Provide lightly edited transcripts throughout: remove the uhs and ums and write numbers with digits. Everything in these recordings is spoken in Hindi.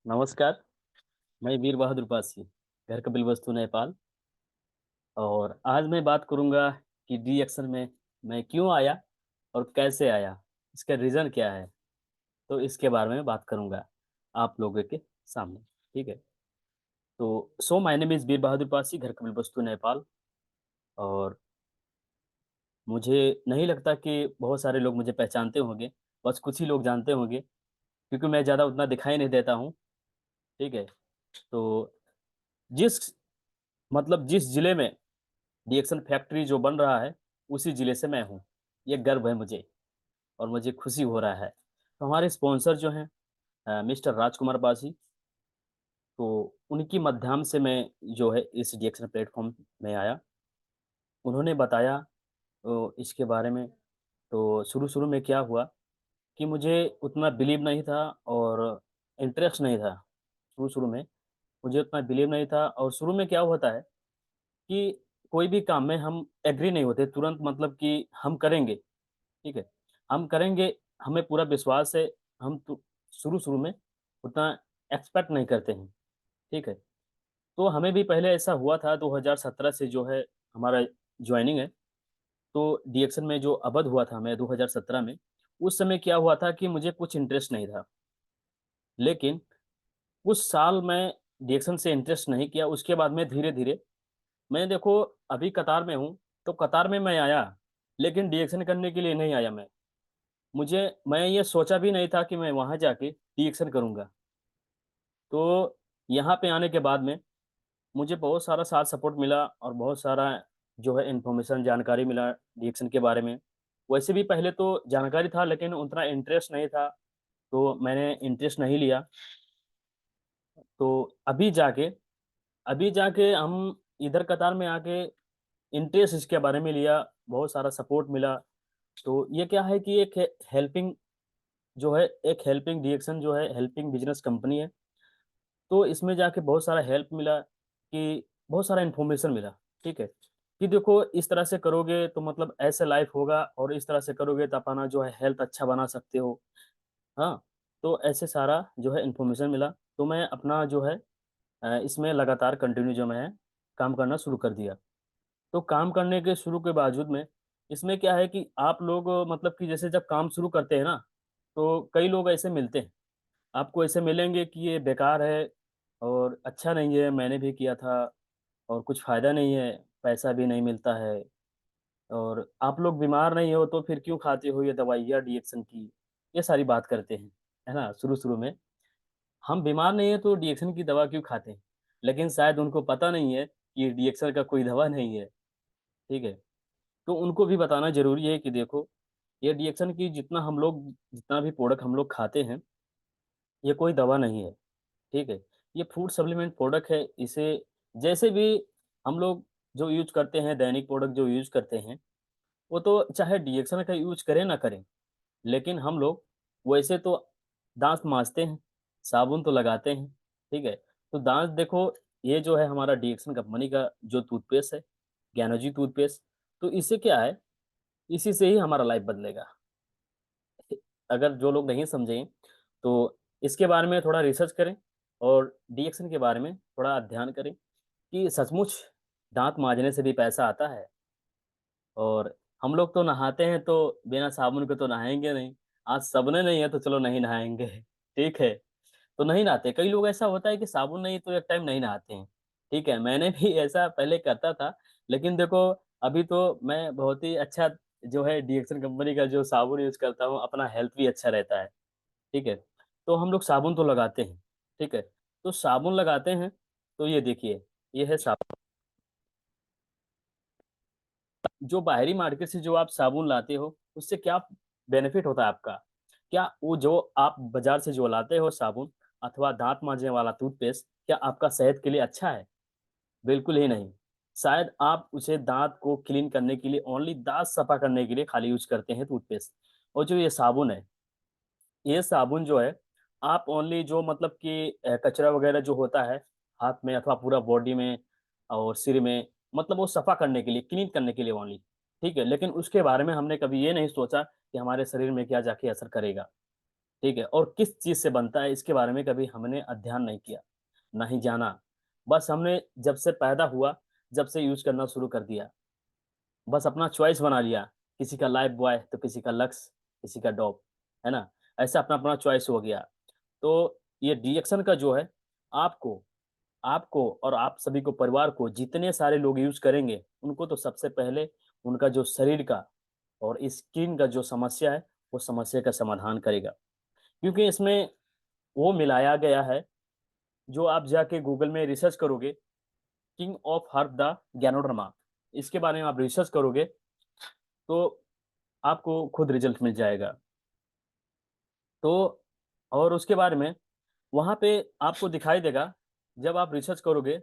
नमस्कार। मैं वीर बहादुर पासी, घर कपिल वस्तु नेपाल। और आज मैं बात करूंगा कि डी एक्शन में मैं क्यों आया और कैसे आया, इसका रीज़न क्या है। तो इसके बारे में बात करूंगा आप लोगों के सामने। ठीक है। तो माय नेम इज़ वीर बहादुर पासी, घर कपिल वस्तु नेपाल। और मुझे नहीं लगता कि बहुत सारे लोग मुझे पहचानते होंगे। बस कुछ ही लोग जानते होंगे, क्योंकि मैं ज़्यादा उतना दिखाई नहीं देता हूँ। ठीक है। तो जिस जिस ज़िले में डीएक्सन फैक्ट्री जो बन रहा है, उसी ज़िले से मैं हूँ। ये गर्व है मुझे और मुझे खुशी हो रहा है। तो हमारे स्पॉन्सर जो हैं मिस्टर राजकुमार बासी, तो उनकी माध्यम से मैं जो है इस डीएक्सन प्लेटफ़ॉर्म में आया। उन्होंने बताया इसके बारे में। तो शुरू-शुरू में क्या हुआ कि मुझे उतना बिलीव नहीं था और इंटरेस्ट नहीं था। शुरू-शुरू में मुझे उतना बिलीव नहीं था और शुरू में क्या होता है कि कोई भी काम में हम एग्री नहीं होते तुरंत, कि हम करेंगे। ठीक है। हम करेंगे, हमें पूरा विश्वास है। हम तो शुरू-शुरू में उतना एक्सपेक्ट नहीं करते हैं। ठीक है। तो हमें भी पहले ऐसा हुआ था 2017 से जो है हमारा जॉइनिंग है। तो डीएक्शन में जो अवध हुआ था हमें 2017 में, उस समय क्या हुआ था कि मुझे कुछ इंटरेस्ट नहीं था। लेकिन उस साल मैं डीएक्शन से इंटरेस्ट नहीं किया, उसके बाद में धीरे-धीरे मैं देखो अभी कतार में हूँ, तो कतार में मैं आया, लेकिन डीएक्शन करने के लिए नहीं आया मैं। मैं ये सोचा भी नहीं था कि मैं वहाँ जाके डीएक्शन करूँगा। तो यहाँ पे आने के बाद में मुझे बहुत सारा साथ सपोर्ट मिला और बहुत सारा जो है इन्फॉर्मेशन जानकारी मिला डीएक्शन के बारे में। वैसे भी पहले तो जानकारी था, लेकिन उतना इंटरेस्ट नहीं था, तो मैंने इंटरेस्ट नहीं लिया। तो अभी जाके हम इधर कतार में आके इंटरेस्ट इसके बारे में लिया, बहुत सारा सपोर्ट मिला। तो ये क्या है कि एक हेल्पिंग जो है एक हेल्पिंग डीएक्शन जो है हेल्पिंग बिज़नेस कंपनी है। तो इसमें जाके बहुत सारा हेल्प मिला, कि बहुत सारा इन्फॉर्मेशन मिला। ठीक है। कि देखो इस तरह से करोगे तो ऐसे लाइफ होगा, और इस तरह से करोगे तो अपना जो है हेल्थ अच्छा बना सकते हो। हाँ, तो ऐसे सारा जो है इन्फॉर्मेशन मिला। तो मैं अपना जो है इसमें लगातार कंटिन्यू जो मैं काम करना शुरू कर दिया। तो काम करने के शुरू के बावजूद में इसमें क्या है कि आप लोग कि जैसे जब काम शुरू करते हैं ना, तो कई लोग ऐसे मिलते हैं। आपको ऐसे मिलेंगे कि ये बेकार है और अच्छा नहीं है, मैंने भी किया था और कुछ फ़ायदा नहीं है, पैसा भी नहीं मिलता है, और आप लोग बीमार नहीं हो तो फिर क्यों खाते हो ये दवाइयाँ डीएक्शन की? ये सारी बात करते हैं, है ना? शुरू-शुरू में हम बीमार नहीं है तो डीएक्शन की दवा क्यों खाते हैं? लेकिन शायद उनको पता नहीं है कि ये डीएक्शन का कोई दवा नहीं है। ठीक है? तो उनको भी बताना ज़रूरी है कि देखो, ये डीएक्शन की जितना भी प्रोडक्ट हम लोग खाते हैं, ये कोई दवा नहीं है। ठीक है? ये फूड सप्लीमेंट प्रोडक्ट है। इसे जैसे भी हम लोग जो यूज़ करते हैं, दैनिक प्रोडक्ट जो यूज़ करते हैं, वो तो चाहे डीएक्शन का यूज़ करें ना करें, लेकिन हम लोग वैसे तो दाँत माँजते हैं, साबुन तो लगाते हैं। ठीक है? तो दाँत देखो, ये जो है हमारा डीएक्शन कंपनी का जो टूथपेस्ट है, ज्ञानोजी टूथपेस्ट, तो इससे क्या है, इसी से ही हमारा लाइफ बदलेगा। अगर जो लोग नहीं समझें, तो इसके बारे में थोड़ा रिसर्च करें और डीएक्शन के बारे में थोड़ा अध्ययन करें कि सचमुच दाँत माँजने से भी पैसा आता है। और हम लोग तो नहाते हैं तो बिना साबुन के तो नहाएँगे नहीं। आज सबने नहीं है तो चलो नहीं नहाएँगे, ठीक है? तो नहीं नहाते। कई लोग ऐसा होता है कि साबुन नहीं तो एक टाइम नहीं नहाते हैं, ठीक है? मैंने भी ऐसा पहले करता था, लेकिन देखो अभी तो मैं बहुत ही अच्छा जो है डीएक्सन कंपनी का जो साबुन यूज़ करता हूँ, अपना हेल्थ भी अच्छा रहता है, ठीक है? तो हम लोग साबुन तो लगाते हैं, ठीक है? तो साबुन लगाते हैं, तो ये देखिए, ये है साबुन। जो बाहरी मार्केट से जो आप साबुन लाते हो, उससे क्या बेनिफिट होता है आपका? क्या वो जो आप बाज़ार से जो लाते हो साबुन अथवा दाँत मांजने वाला टूथपेस्ट, क्या आपका सेहत के लिए अच्छा है? बिल्कुल ही नहीं। शायद आप उसे दाँत को क्लीन करने के लिए, ओनली दाँत सफा करने के लिए खाली यूज़ करते हैं टूथपेस्ट। और जो ये साबुन है, ये साबुन जो है, आप ओनली जो कचरा वगैरह जो होता है, हाथ में अथवा पूरा बॉडी में और सिर में, वो सफा करने के लिए, क्लीन करने के लिए ओनली, ठीक है? लेकिन उसके बारे में हमने कभी ये नहीं सोचा कि हमारे शरीर में क्या जाके असर करेगा, ठीक है? और किस चीज़ से बनता है इसके बारे में कभी हमने अध्ययन नहीं किया, ना ही जाना। बस हमने जब से पैदा हुआ, जब से यूज़ करना शुरू कर दिया। बस अपना चॉइस बना लिया, किसी का लाइफ़ बॉय तो किसी का लक्स, किसी का डॉग, है ना? ऐसा अपना-अपना चॉइस हो गया। तो ये डीएक्शन का जो है आपको आपको और आप सभी को परिवार को जितने सारे लोग यूज़ करेंगे, उनको तो सबसे पहले उनका जो शरीर का और स्किन का जो समस्या है, वो समस्या का समाधान करेगा। क्योंकि इसमें वो मिलाया गया है, जो आप जाके गूगल में रिसर्च करोगे, king of herb the ganoderma, इसके बारे में आप रिसर्च करोगे, तो आपको खुद रिज़ल्ट मिल जाएगा। तो और उसके बारे में वहाँ पे आपको दिखाई देगा, जब आप रिसर्च करोगे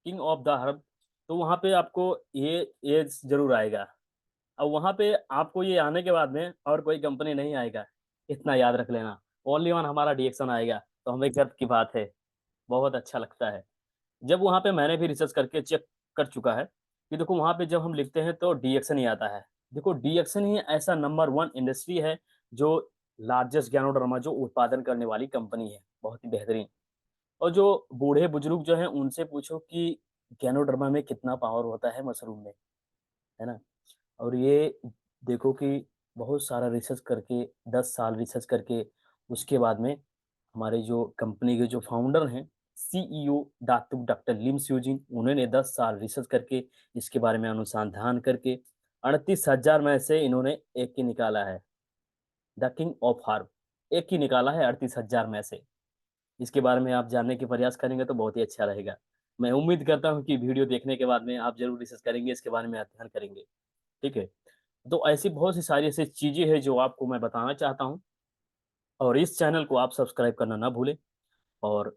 किंग ऑफ द हर्ब, तो वहाँ पे आपको ये ज़रूर आएगा। अब वहाँ पे आपको ये आने के बाद में और कोई कंपनी नहीं आएगा, इतना याद रख लेना। ओनली वन हमारा डीएक्सन आएगा, तो हमें गर्व की बात है, बहुत अच्छा लगता है। जब वहाँ पे मैंने भी रिसर्च करके चेक कर चुका है, कि देखो वहाँ पे जब हम लिखते हैं तो डीएक्सन ही आता है। देखो डीएक्सन ही ऐसा नंबर 1 इंडस्ट्री है, जो लार्जेस्ट गैनोडर्मा जो उत्पादन करने वाली कंपनी है, बहुत ही बेहतरीन। और जो बूढ़े-बुजुर्ग जो हैं उनसे पूछो कि गैनोडर्मा में कितना पावर होता है मशरूम में, है ना? और ये देखो कि बहुत सारा रिसर्च करके 10 साल रिसर्च करके उसके बाद में हमारे जो कंपनी के जो फाउंडर हैं, सीईओ डॉक्टर लिम स्यूजिन, उन्होंने 10 साल रिसर्च करके इसके बारे में अनुसंधान करके 38,000 में से इन्होंने एक ही निकाला है, द किंग ऑफ हर्ब, एक ही निकाला है 38,000 में से। इसके बारे में आप जानने की प्रयास करेंगे तो बहुत ही अच्छा रहेगा। मैं उम्मीद करता हूँ कि वीडियो देखने के बाद में आप ज़रूर रिसर्च करेंगे, इसके बारे में अध्ययन करेंगे, ठीक है? तो ऐसी बहुत सी सारी ऐसी चीज़ें हैं जो आपको मैं बताना चाहता हूँ और इस चैनल को आप सब्सक्राइब करना ना भूलें और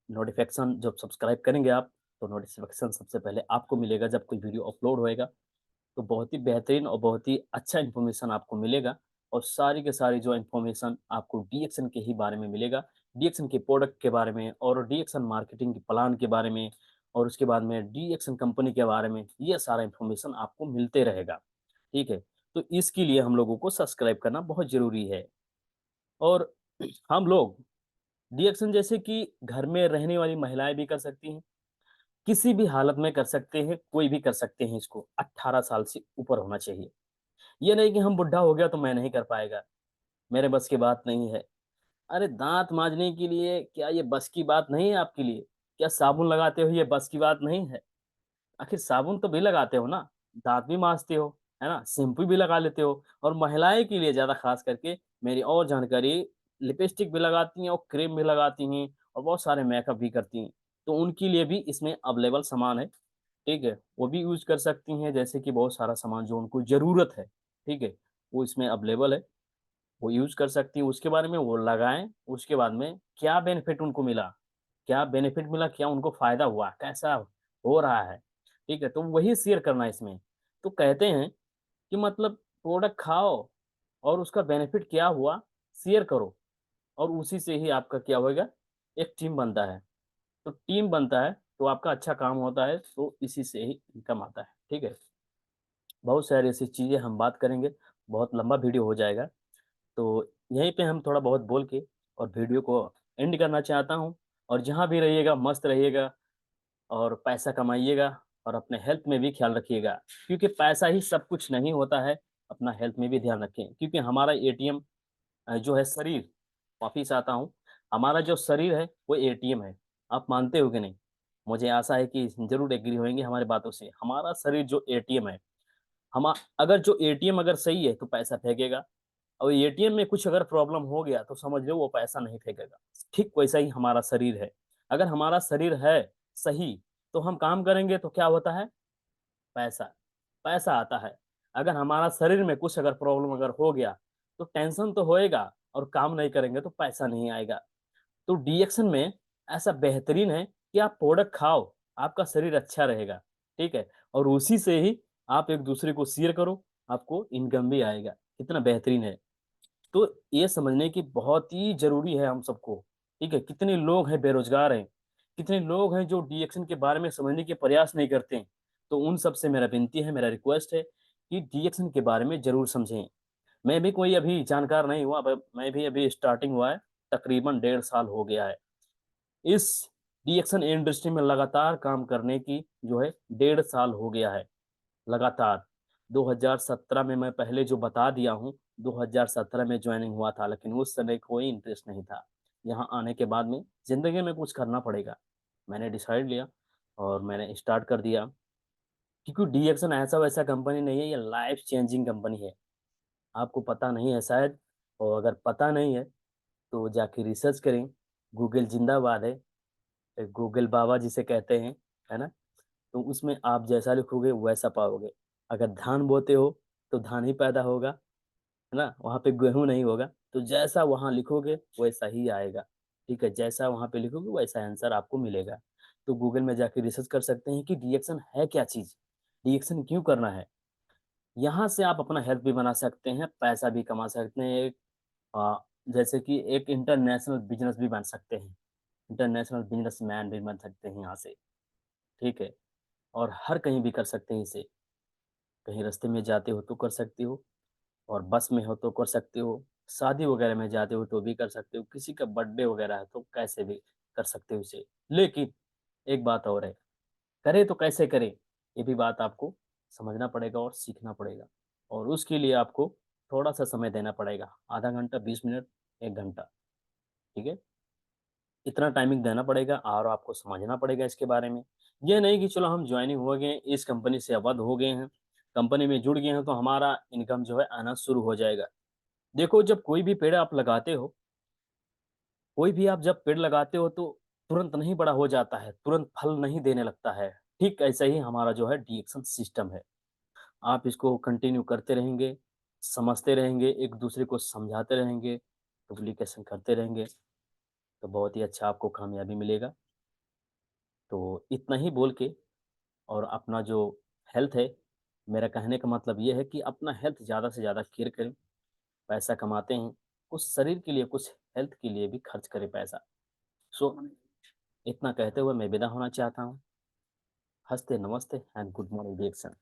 नोटिफ़िकेशन जब सब्सक्राइब करेंगे आप, तो नोटिफ़िकेशन सबसे पहले आपको मिलेगा जब कोई वीडियो अपलोड होएगा, तो बहुत ही बेहतरीन और बहुत ही अच्छा इन्फॉर्मेशन आपको मिलेगा और सारी की सारी जो इन्फॉर्मेशन आपको डीएक्सन के ही बारे में मिलेगा, डीएक्सन के प्रोडक्ट के बारे में और डीएक्सन मार्केटिंग के प्लान के बारे में और उसके बाद में डीएक्सन कंपनी के बारे में, ये सारा इन्फॉर्मेशन आपको मिलते रहेगा, ठीक है? तो इसके लिए हम लोगों को सब्सक्राइब करना बहुत ज़रूरी है और हम लोग डीएक्सन जैसे कि घर में रहने वाली महिलाएँ भी कर सकती हैं, किसी भी हालत में कर सकते हैं, कोई भी कर सकते हैं इसको, 18 साल से ऊपर होना चाहिए। ये नहीं कि हम बुड्ढा हो गया तो मैं नहीं कर पाएगा, मेरे बस की बात नहीं है। अरे दाँत माँजने के लिए क्या ये बस की बात नहीं है आपके लिए? क्या साबुन लगाते हो ये बस की बात नहीं है? आखिर साबुन तो भी लगाते हो ना, दाँत भी माँजते हो, है ना? शैम्पू भी लगा लेते हो और महिलाएँ के लिए ज़्यादा ख़ास करके मेरी और जानकारी लिपस्टिक भी लगाती हैं और क्रीम भी लगाती हैं और बहुत सारे मेकअप भी करती हैं। तो उनके लिए भी इसमें अवेलेबल सामान है, ठीक है? वो भी यूज़ कर सकती हैं जैसे कि बहुत सारा सामान जो उनको ज़रूरत है, ठीक है? वो इसमें अवेलेबल है, वो यूज़ कर सकती हैं, उसके बारे में वो लगाएँ, उसके बाद में क्या बेनिफिट उनको मिला? क्या बेनिफिट मिला? क्या उनको फ़ायदा हुआ? कैसा हो रहा है? ठीक है? तो वही शेयर करना है इसमें। तो कहते हैं कि मतलब प्रोडक्ट खाओ और उसका बेनिफिट क्या हुआ, शेयर करो और उसी से ही आपका क्या होएगा, एक टीम बनता है। तो टीम बनता है, तो आपका अच्छा काम होता है, तो इसी से ही इनकम आता है। ठीक है? बहुत सारी ऐसी चीज़ें हम बात करेंगे, बहुत लंबा वीडियो हो जाएगा। तो यहीं पे हम थोड़ा बहुत बोल के और वीडियो को एंड करना चाहता हूँ और जहाँ भी रहिएगा मस्त रहिएगा और पैसा कमाइएगा और अपने हेल्थ में भी ख्याल रखिएगा क्योंकि पैसा ही सब कुछ नहीं होता है, अपना हेल्थ में भी ध्यान रखें क्योंकि हमारा एटीएम जो है शरीर, वापिस आता हूँ, हमारा जो शरीर है वो एटीएम है। आप मानते हो कि नहीं? मुझे आशा है कि ज़रूर एग्री होंगे हमारी बातों से। हमारा शरीर जो एटीएम है, हमा अगर जो एटीएम अगर सही है तो पैसा फेंकेगा और एटीएम में कुछ अगर प्रॉब्लम हो गया तो समझ लो वो पैसा नहीं फेंकेगा। ठीक वैसा ही हमारा शरीर है। अगर हमारा शरीर है सही तो हम काम करेंगे तो क्या होता है? पैसा, पैसा आता है। अगर हमारा शरीर में कुछ अगर प्रॉब्लम अगर हो गया तो टेंशन तो होएगा और काम नहीं करेंगे तो पैसा नहीं आएगा। तो डीएक्शन में ऐसा बेहतरीन है कि आप प्रोडक्ट खाओ, आपका शरीर अच्छा रहेगा, ठीक है? और उसी से ही आप एक-दूसरे को शेयर करो, आपको इनकम भी आएगा। कितना बेहतरीन है। तो ये समझने की बहुत ही ज़रूरी है हम सबको, ठीक है? कितने लोग हैं बेरोज़गार हैं, कितने लोग हैं जो डीएक्शन के बारे में समझने के प्रयास नहीं करते हैं। तो उन सब से मेरा विनती है, मेरा रिक्वेस्ट है कि डीएक्शन के बारे में ज़रूर समझें। मैं भी कोई अभी जानकार नहीं हुआ, ब मैं भी अभी स्टार्टिंग हुआ है, तकरीबन 1.5 साल हो गया है। इस डीएक्शन इंडस्ट्री में लगातार काम करने की जो है 1.5 साल हो गया है, लगातार। 2017 में मैं पहले जो बता दिया हूँ, 2017 में जॉइनिंग हुआ था, लेकिन उस समय कोई इंटरेस्ट नहीं था। यहाँ आने के बाद में ज़िंदगी में कुछ करना पड़ेगा। मैंने डिसाइड लिया और मैंने स्टार्ट कर दिया, क्योंकि डीएक्शन ऐसा-वैसा कंपनी नहीं है, ये लाइफ़ चेंजिंग कंपनी है। आपको पता नहीं है शायद, और अगर पता नहीं है, तो जाके रिसर्च करें। गूगल ज़िंदाबाद है, गूगल बाबा जिसे कहते हैं, है ना? तो उसमें आप जैसा लिखोगे वैसा पाओगे। अगर धान बोते हो, तो धान ही पैदा होगा, है ना? वहाँ पे गेहूँ नहीं होगा। तो जैसा वहाँ लिखोगे वैसा ही आएगा, ठीक है? जैसा वहाँ पे लिखोगे वैसा आंसर आपको मिलेगा। तो गूगल में जाके रिसर्च कर सकते हैं कि डीएक्शन है क्या चीज़? डीएक्शन क्यों करना है? यहाँ से आप अपना हेल्थ भी बना सकते हैं, पैसा भी कमा सकते हैं। अ, जैसे कि एक इंटरनेशनल बिज़नेस भी बन सकते हैं। इंटरनेशनल बिज़नेसमैन भी बन सकते हैं यहाँ से, ठीक है? और हर कहीं भी कर सकते हैं इसे। कहीं रास्ते में जाते हो तो कर सकते हो, और बस में हो तो कर सकते हो, शादी वगैरह में जाते हो तो भी कर सकते हो, किसी का बर्थडे वगैरह है तो कैसे भी कर सकते हो इसे। लेकिन एक बात और है, करें तो कैसे करें? ये भी बात आपको समझना पड़ेगा और सीखना पड़ेगा, और उसके लिए आपको थोड़ा-सा समय देना पड़ेगा, आधा घंटा, 20 मिनट, 1 घंटा, ठीक है? इतना टाइमिंग देना पड़ेगा और आपको समझना पड़ेगा इसके बारे में। ये नहीं कि चलो हम जॉइनिंग हो गए, इस कंपनी से आबद्ध हो गए हैं, कंपनी में जुड़ गए हैं तो हमारा इनकम जो है आना शुरू हो जाएगा। देखो, जब कोई भी पेड़ आप लगाते हो, कोई भी आप जब पेड़ लगाते हो तो तुरंत नहीं बड़ा हो जाता है, तुरंत फल नहीं देने लगता है। ठीक ऐसे ही हमारा जो है डीएक्शन सिस्टम है। आप इसको कंटिन्यू करते रहेंगे, समझते रहेंगे, एक-दूसरे को समझाते रहेंगे, डुप्लीकेशन करते रहेंगे, तो बहुत ही अच्छा आपको कामयाबी मिलेगा। तो इतना ही बोल के, और अपना जो हेल्थ है, मेरा कहने का मतलब ये है कि अपना हेल्थ ज़्यादा से ज़्यादा केयर करें। पैसा कमाते हैं, कुछ शरीर के लिए, कुछ हेल्थ के लिए भी खर्च करें पैसा। सो इतना कहते हुए मैं विदा होना चाहता हूँ। हस्ते नमस्ते एंड गुड मॉर्निंग डिएक्शन।